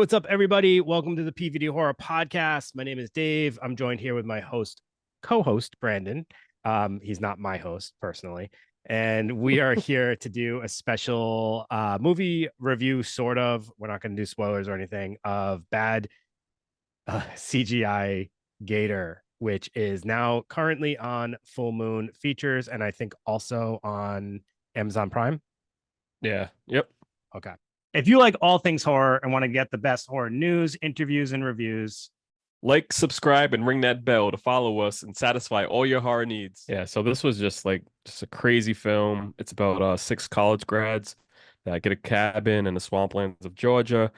What's up, everybody? Welcome to the PVD Horror Podcast. My name is Dave. I'm joined here with my co-host, Brandon. He's not my host personally. And we are here to do a special movie review, sort of. We're not going to do spoilers or anything, of Bad CGI Gator, which is now currently on Full Moon Features and I think also on Amazon Prime. Yeah. Yep. Okay. If you like all things horror and want to get the best horror news, interviews, and reviews, Like, subscribe, and ring that bell to follow us and satisfy all your horror needs. Yeah. So this was just a crazy film. It's about six college grads that get a cabin in the swamplands of Georgia.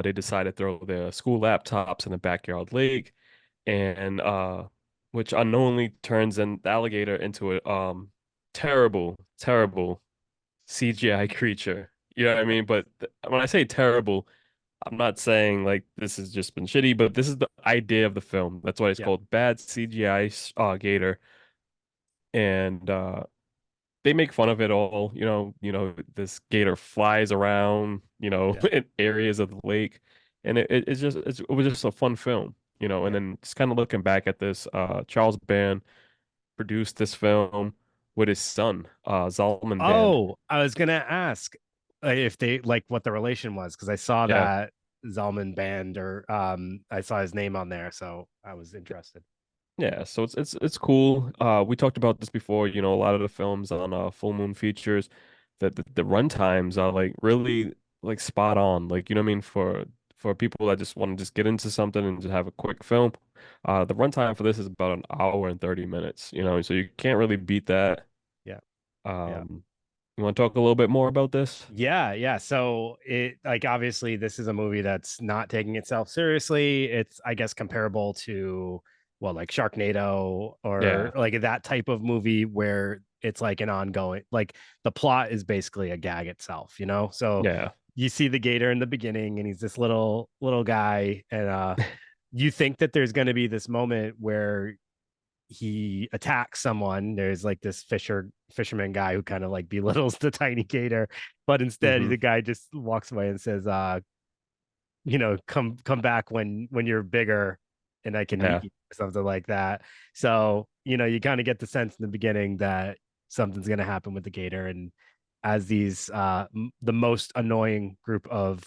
They decide to throw their school laptops in the backyard lake, and which unknowingly turns the alligator into a terrible, terrible CGI creature. You know what I mean? But when I say terrible, I'm not saying like this has just been shitty, but this is the idea of the film. That's why it's yeah, called Bad CGI Gator. And they make fun of it all. This gator flies around, yeah, in areas of the lake. And it was just a fun film, and yeah. then just kind of looking back at this, Charles Band produced this film with his son, Zalman Band. Oh, I was gonna ask if they like what the relation was because I saw Yeah. that Zalman Band or I saw his name on there, so I was interested. Yeah, so it's cool. We talked about this before, a lot of the films on Full Moon Features, that the run times are like really like spot on. Like, you know what I mean, for people that just want to just get into something and just have a quick film. The runtime for this is about an hour and 30 minutes, so you can't really beat that. Yeah, yeah. Um, you want to talk a little bit more about this? Yeah. So it like obviously this is a movie that's not taking itself seriously. It's I guess comparable to well, like Sharknado or Yeah. like that type of movie where it's like an ongoing like the plot is basically a gag itself, you know? So Yeah. you see the gator in the beginning and he's this little guy and you think that there's going to be this moment where he attacks someone. There's like this fisherman guy who kind of like belittles the tiny gator, but instead Hmm. the guy just walks away and says, come back when you're bigger and I can eat Yeah. you or something like that. So, you kind of get the sense in the beginning that something's gonna happen with the gator. And as these the most annoying group of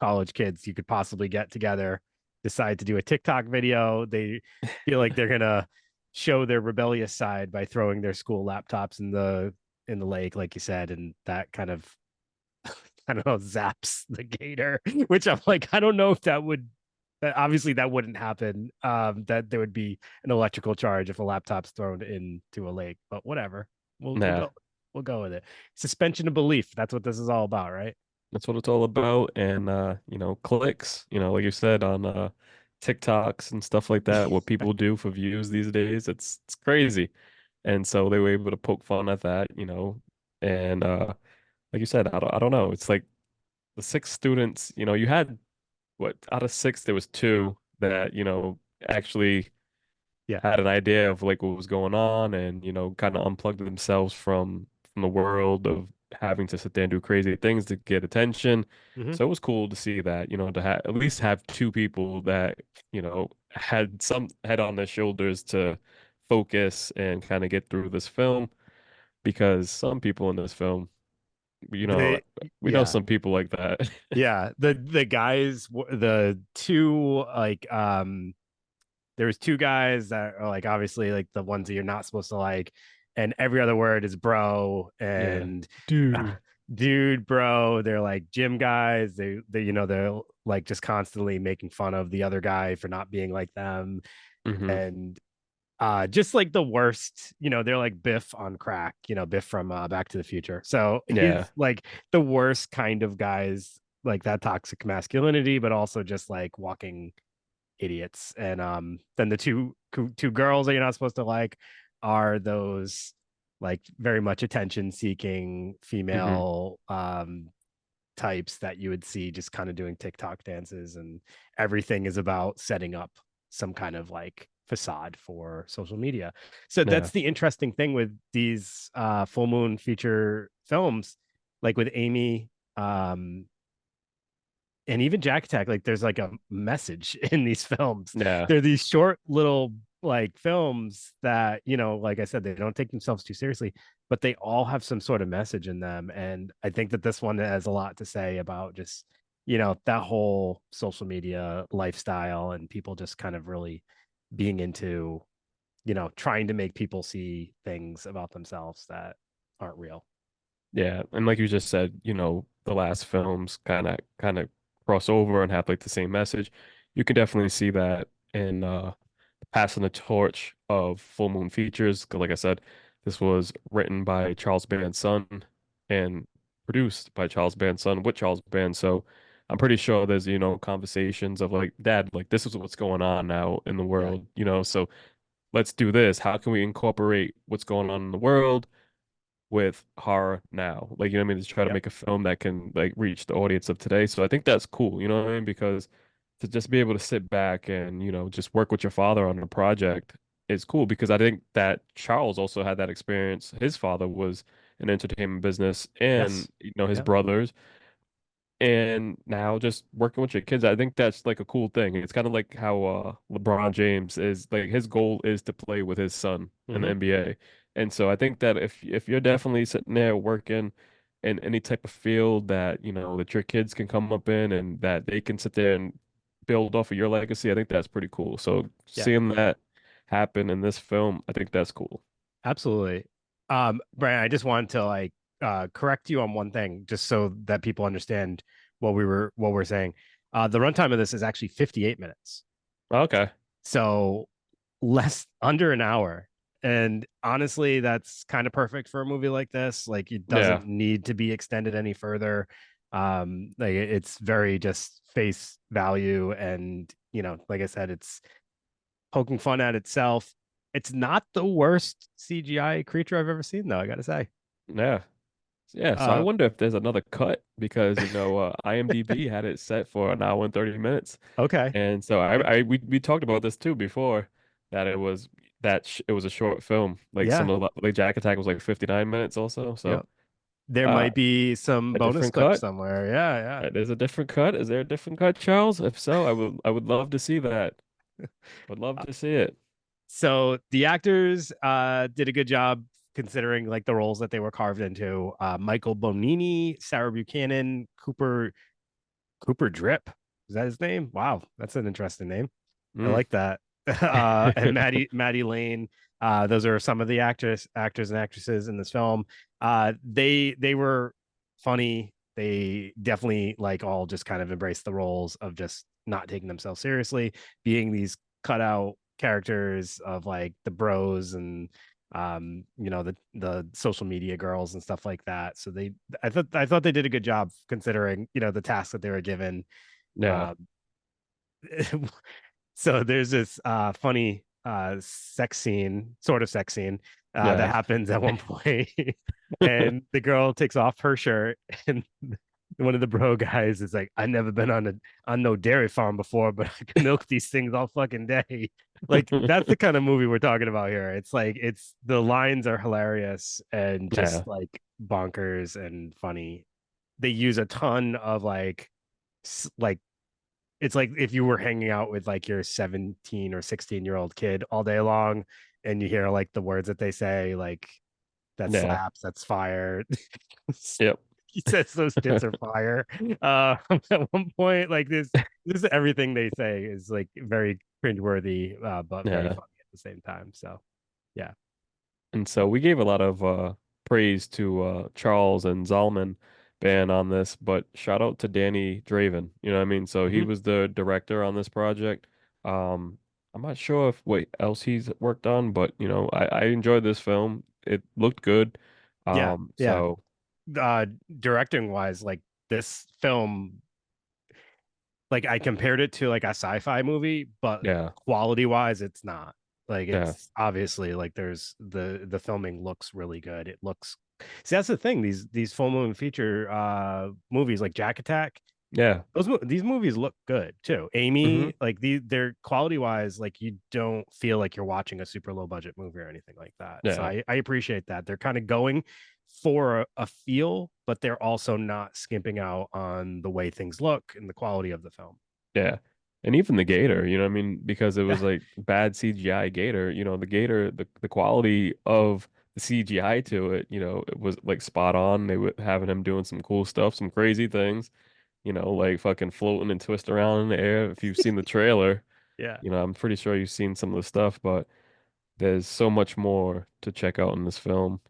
college kids you could possibly get together decide to do a TikTok video, they feel like they're gonna show their rebellious side by throwing their school laptops in the lake, like you said, and that kind of I don't know, zaps the gator, which I'm like, I don't know if that obviously that wouldn't happen. That there would be an electrical charge if a laptop's thrown into a lake, but whatever. Yeah. We'll go with it. Suspension of belief. That's what this is all about, right? That's what it's all about. And clicks, like you said, on TikToks and stuff like that, what people do for views these days, it's crazy. And so they were able to poke fun at that, and like you said, I don't know. It's like the six students, you had what, out of six, there was two that, actually Yeah. had an idea of like what was going on, and kind of unplugged themselves from the world of having to sit there and do crazy things to get attention. Hmm. So it was cool to see that, to at least have two people that had some head on their shoulders to focus and kind of get through this film, because some people in this film, you know The we know yeah. some people like that. Yeah. The guys, the two like there's two guys that are like obviously like the ones that you're not supposed to like, and every other word is bro Yeah, and uh, dude. dude, bro. They're like gym guys. They're like just constantly making fun of the other guy for not being like them, Hmm. and just like the worst. They're like Biff on crack. Biff from Back to the Future. So Yeah. he's like the worst kind of guys, like that toxic masculinity, but also just like walking idiots. And then the two girls that you're not supposed to like are those like very much attention seeking Hmm. female types that you would see just kind of doing TikTok dances, and everything is about setting up some kind of like facade for social media. So Yeah. that's the interesting thing with these full moon feature films, like with Amy and even Jack Attack, like there's like a message in these films. Yeah. They're these short little like films that, like I said, they don't take themselves too seriously, but they all have some sort of message in them. And I think that this one has a lot to say about just, that whole social media lifestyle and people just kind of really being into, trying to make people see things about themselves that aren't real. Yeah, and like you just said, the last films kind of cross over and have like the same message. You can definitely see that in passing the torch of Full Moon Features. 'Cause like I said, this was written by Charles Band's son and produced by Charles Band's son with Charles Band. So I'm pretty sure there's, conversations of like, Dad, like this is what's going on now in the Yeah. world, so let's do this. How can we incorporate what's going on in the world with horror now? Like, what I mean? Just try to Yep. make a film that can like reach the audience of today. So I think that's cool, you know what I mean? Because to just be able to sit back and, just work with your father on a project is cool because I think that Charles also had that experience. His father was in entertainment business and, Yes. his Yep. brothers. And now just working with your kids, I think that's like a cool thing. It's kind of like how LeBron James is like his goal is to play with his son in the Hmm. NBA. And so I think that if you're definitely sitting there working in any type of field that, that your kids can come up in and that they can sit there and build off of your legacy, I think that's pretty cool. So Yeah. seeing that happen in this film, I think that's cool. Absolutely. Brian, I just wanted to like correct you on one thing, just so that people understand what we're saying. The runtime of this is actually 58 minutes. Okay. So less under an hour. And honestly, that's kind of perfect for a movie like this. Like it Yeah. doesn't need to be extended any further. Like it's very just face value and like I said, it's poking fun at itself. It's not the worst CGI creature I've ever seen, though, I gotta say. Yeah. Yeah, so I Uh, wonder if there's another cut because IMDb had it set for an hour and 30 minutes, okay. and so we talked about this too before that it was a short film. Like Yeah. like Jack Attack was like 59 minutes also. So Yep. There uh, might be some a bonus different clips cut. somewhere. Yeah, yeah. There's a different cut. Is there a different cut, Charles? If so, I would love to see that. Would love Uh, to see it. So the actors did a good job considering like the roles that they were carved into. Michael Bonini, Sarah Buchanan, Cooper Drip. Is that his name? Wow, that's an interesting name. I Mm. like that. And Maddie Lane. Those are some of the actors and actresses in this film. They were funny. They definitely like all just kind of embraced the roles of just not taking themselves seriously, being these cutout characters of like the bros and the social media girls and stuff like that. So I thought they did a good job considering the task that they were given. Yeah, um so there's this funny sex scene that yeah. happens at one point and the girl takes off her shirt and one of the bro guys is like, I never been on no dairy farm before, but I can milk these things all fucking day. Like that's the kind of movie we're talking about here. It's like it's the lines are hilarious and Yeah, just like bonkers and funny. They use a ton of like it's like if you were hanging out with like your 17 or 16-year-old kid all day long and you hear like the words that they say, like that yeah, slaps, that's fire. yep, He says those tits are fire. At one point, like this is everything they say is like very cringeworthy, but very yeah. funny at the same time. So yeah. And so we gave a lot of praise to Charles and Zalman Band on this, but shout out to Danny Draven. You know what I mean? So he Mhm. was the director on this project. I'm not sure if what else he's worked on, but I enjoyed this film. It looked good. Yeah, yeah. So Uh, Directing wise, like this film, like I compared it to like a sci-fi movie, but yeah, quality wise, it's not. Like yeah, it's obviously like there's the filming looks really good. It looks see that's the thing. These full moon feature movies like Jack Attack, yeah. these movies look good too. Hmm. Amy, like they're quality wise, like you don't feel like you're watching a super low budget movie or anything like that. So Yeah, I appreciate that. They're kind of going for a feel, but they're also not skimping out on the way things look and the quality of the film. Yeah. And even the Gator, you know what I mean? Because it was Yeah. like bad CGI Gator, the Gator, the quality of the CGI to it, it was like spot on. They were having him doing some cool stuff, some crazy things, like fucking floating and twist around in the air. If you've seen the trailer, Yeah. I'm pretty sure you've seen some of the stuff, but there's so much more to check out in this film.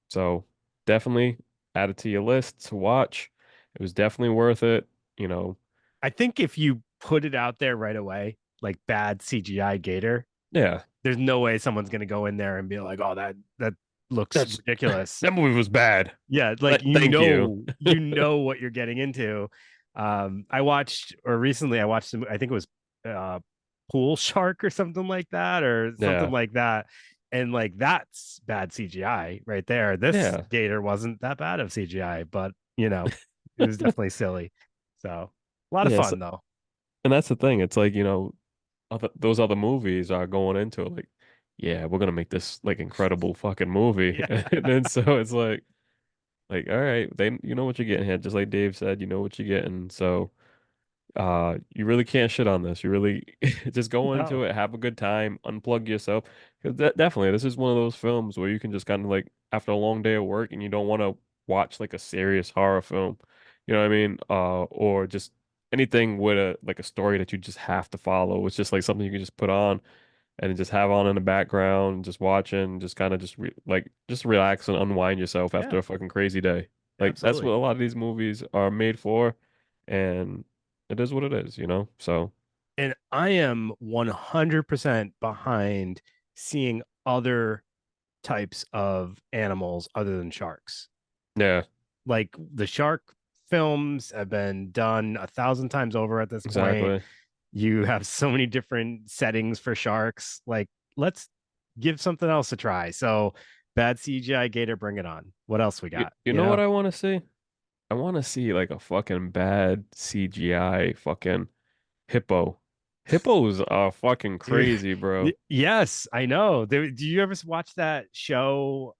So definitely add it to your list to watch. It was definitely worth it, you know. I think if you put it out there right away, like bad CGI Gator, Yeah. there's no way someone's gonna go in there and be like, "Oh, that looks That's ridiculous." that movie was bad. Yeah, like Thank you. you know what you're getting into. I watched, or recently I watched I think it was uh Pool Shark or something like that, or something Yeah. like that. And like that's bad CGI right there. This Yeah. gator wasn't that bad of CGI, but it was definitely silly. So a lot of Yes. fun though. And that's the thing. It's like, those other movies are going into it like, yeah, we're gonna make this like incredible fucking movie. Yeah, And then so it's like, all right, you know what you're getting here. Just like Dave said, you know what you're getting. So you really can't shit on this. You really just go into no, it, have a good time, unplug yourself. 'Cause definitely, this is one of those films where you can just kind of like after a long day of work and you don't want to watch like a serious horror film. You know what I mean? Or just anything with a story that you just have to follow. It's just like something you can just put on and just have on in the background, just watching, just kind of just relax and unwind yourself after yeah, a fucking crazy day. Like that's what absolutely. a lot of these movies are made for, and it is what it is. So And I am 100% behind seeing other types of animals other than sharks. yeah, Like the shark films have been done 1,000 times over at this point. exactly. You have so many different settings for sharks. Like, let's give something else a try. So, bad CGI Gator, bring it on. What else we You, got? you know what I want to see? I want to see like a fucking bad CGI fucking hippo. Hippos are fucking Dude, crazy, bro. yes, I know. Do you ever watch that show?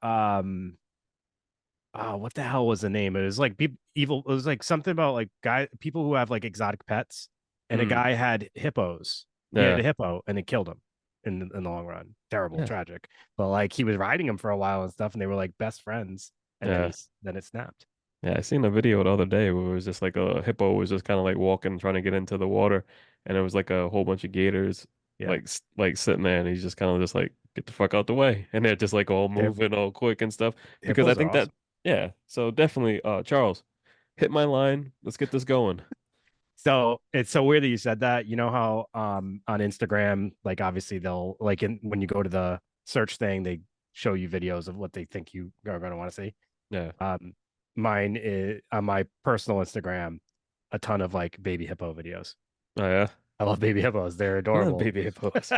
Oh, what the hell was the name? It was like people evil. It was like something about like people who have like exotic pets, and a Mm, guy had hippos. He had yeah, a hippo, and it killed him in the long run. Terrible, yeah, tragic. But like he was riding him for a while and stuff, and they were like best friends. And yeah. then it snapped. Yeah, I seen a video the other day where it was just like a hippo was just kind of like walking, trying to get into the water, and it was like a whole bunch of gators Yeah, like sitting there, and he's just kind of just like get the fuck out the way, and they're just like all Hip, moving all quick and stuff. Because I hippos are think that awesome. yeah, so definitely, Charles, hit my line. Let's get this going. So it's so weird that you said that. You know how on Instagram, like obviously they'll like when you go to the search thing, they show you videos of what they think you are going to want to see. Yeah. Um, Mine is on my personal Instagram, a ton of like baby hippo videos. Oh yeah, I love baby hippos; they're I love adorable. baby hippos.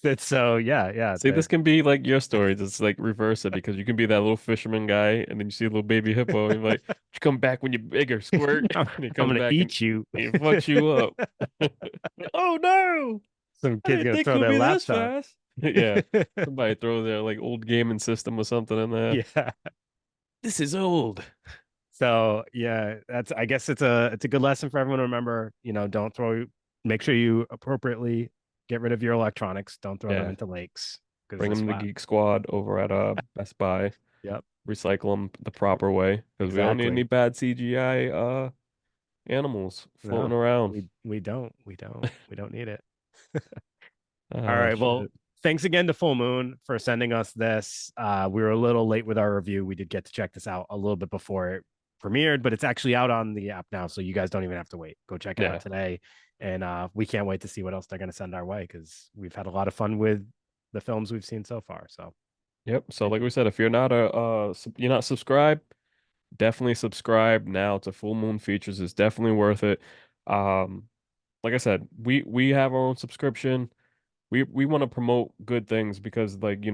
It's so yeah, yeah. See, this can be like your stories. It's like reverse it because you can be that little fisherman guy, and then you see a little baby hippo, and you're like, you come back when you're bigger, squirt, I'm, and he I'm comes gonna back and eat you. he fucks you up. Oh no! Some I kid's didn't gonna think it throw would their be this laptop. fast. Yeah. Somebody throw their like old gaming system or something in there. Yeah. This is old. So yeah, that's I guess it's a good lesson for everyone to remember. Don't throw. Make sure you appropriately get rid of your electronics. Don't throw them Yeah. into lakes because Bring they them to splat. Geek Squad over at Best Buy. Yep, Recycle them the proper way because we don't need any exactly. bad CGI animals floating No, around. we don't need it. All Oh right. Well, shit. thanks again to Full Moon for sending us this. We were a little late with our review. We did get to check this out a little bit before it premiered, but it's actually out on the app now, so you guys don't even have to wait. Go check it out Yeah. today, and we can't wait to see what else they're going to send our way because we've had a lot of fun with the films we've seen so far. So, Yep. So like we said, if you're not you're not subscribed, definitely subscribe now to Full Moon Features. It's definitely worth it. Um, like I said, we have our own subscription. We want to promote good things because like,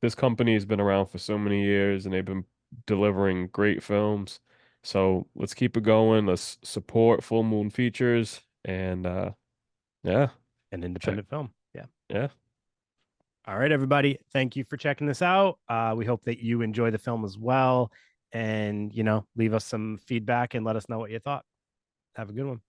this company has been around for so many years and they've been delivering great films. So let's keep it going. Let's support Full Moon Features and yeah, an check. independent film. Yeah. Yeah. All right, everybody. Thank you for checking this out. We hope that you enjoy the film as well. And, leave us some feedback and let us know what you thought. Have a good one.